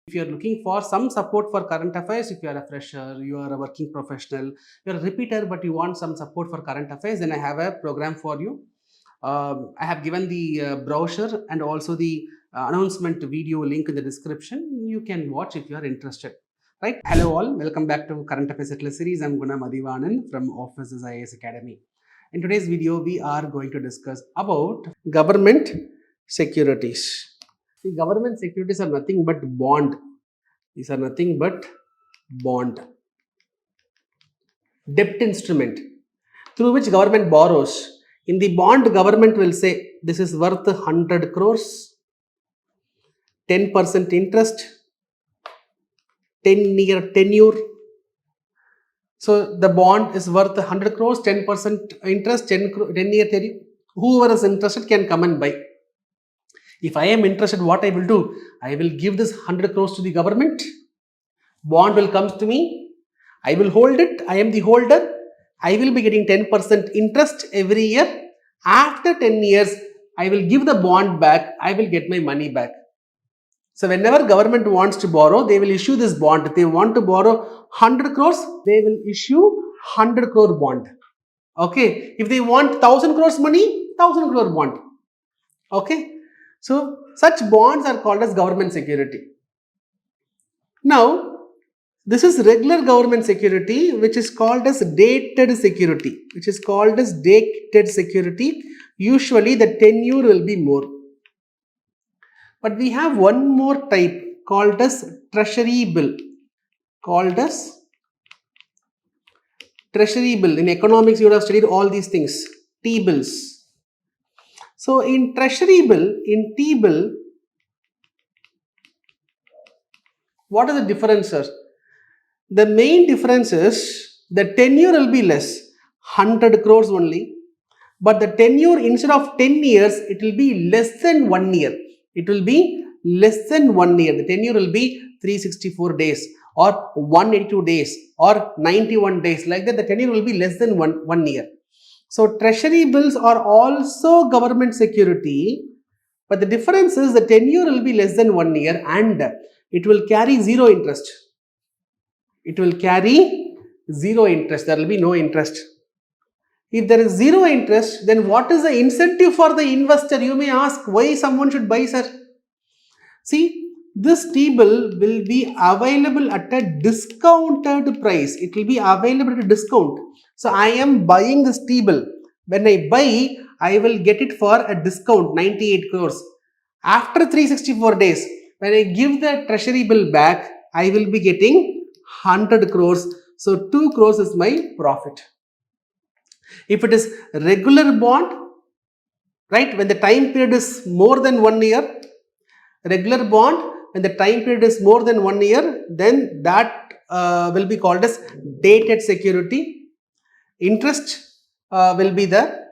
If you are looking for some support for current affairs, if you are a fresher, you are a working professional, you are a repeater, but you want some support for current affairs, then I have a program for you. I have given the brochure and also the announcement video link in the description. You can watch if you are interested. Right? Hello all, welcome back to Current Affairs Settler series. I'm Guna Madhivanan from Offices IAS Academy. In today's video, we are going to discuss about government securities. See, government securities are nothing but bond. These are nothing but bond. Debt instrument through which government borrows. In the bond, government will say this is worth 100 crores, 10% interest, 10-year tenure. So the bond is worth 100 crores, 10% interest, 10-year tenure. Whoever is interested can come and buy. If I am interested, what I will do? I will give this 100 crores to the government. Bond will come to me. I will hold it. I am the holder. I will be getting 10% interest every year. After 10 years, I will give the bond back. I will get my money back. So whenever government wants to borrow, they will issue this bond. If they want to borrow 100 crores, they will issue 100 crore bond. Okay. If they want 1000 crores money, 1000 crore bond. Okay. So such bonds are called as government security. Now, this is regular government security, which is called as dated security. Usually the tenure will be more. But we have one more type called as treasury bill. In economics, you would have studied all these things. T-bills. So in T-bill, what are the differences? The main difference is the tenure will be less, 100 crores only. But the tenure, instead of 10 years, it will be less than 1 year. The tenure will be 364 days or 182 days or 91 days. Like that, the tenure will be less than 1 year. So treasury bills are also government security, but the difference is the tenure will be less than 1 year and it will carry zero interest. There will be no interest. If there is zero interest, then what is the incentive for the investor? You may ask, why someone should buy, sir? See, this T-bill will be available at a discounted price. It will be available at a discount. So I am buying this T-bill. When I buy, I will get it for a discount, 98 crores. After 364 days, when I give the treasury bill back, I will be getting 100 crores. So 2 crores is my profit. If it is regular bond, right, when the time period is more than 1 year, regular bond, when the time period is more than 1 year, then that will be called as dated security. Interest will be there.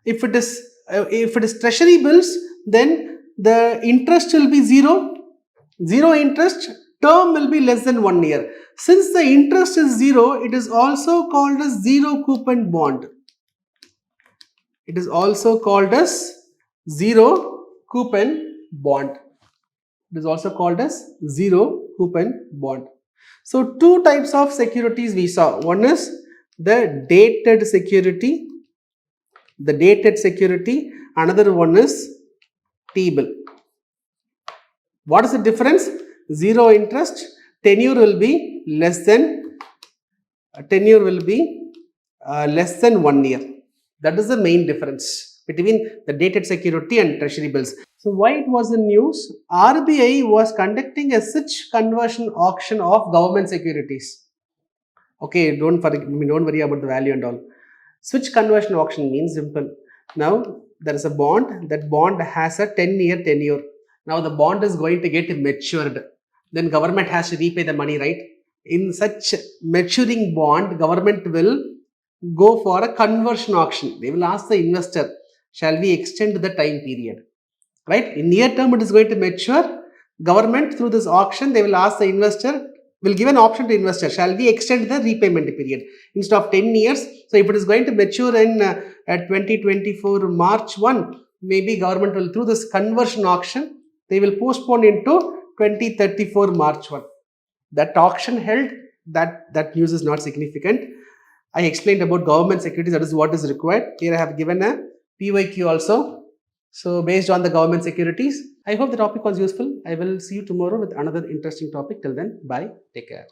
If it is treasury bills, then the interest will be zero interest. Term will be less than 1 year. Since the interest is zero, it is also called as zero coupon bond. So two types of securities we saw. One is the dated security. Another one is T-bill. What is the difference? Zero interest. Tenure will be less than 1 year. That is the main difference between the dated security and treasury bills. So why it was in news? RBI was conducting a switch conversion auction of government securities. Okay, don't worry about the value and all. Switch conversion auction means simple. Now there is a bond. That bond has a 10-year tenure. Now the bond is going to get matured. Then government has to repay the money, right? In such maturing bond, government will go for a conversion auction. They will ask the investor, shall we extend the time period? Right? In near term, it is going to mature. Government, through this auction, they will ask the investor, will give an option to investor, shall we extend the repayment period instead of 10 years? So if it is going to mature in 2024 March 1, maybe government will, through this conversion auction, they will postpone into 2034 March 1. That auction held, that news is not significant. I explained about government securities, that is what is required. Here I have given a PYQ also. So based on the government securities, I hope the topic was useful. I will see you tomorrow with another interesting topic. Till then, bye. Take care.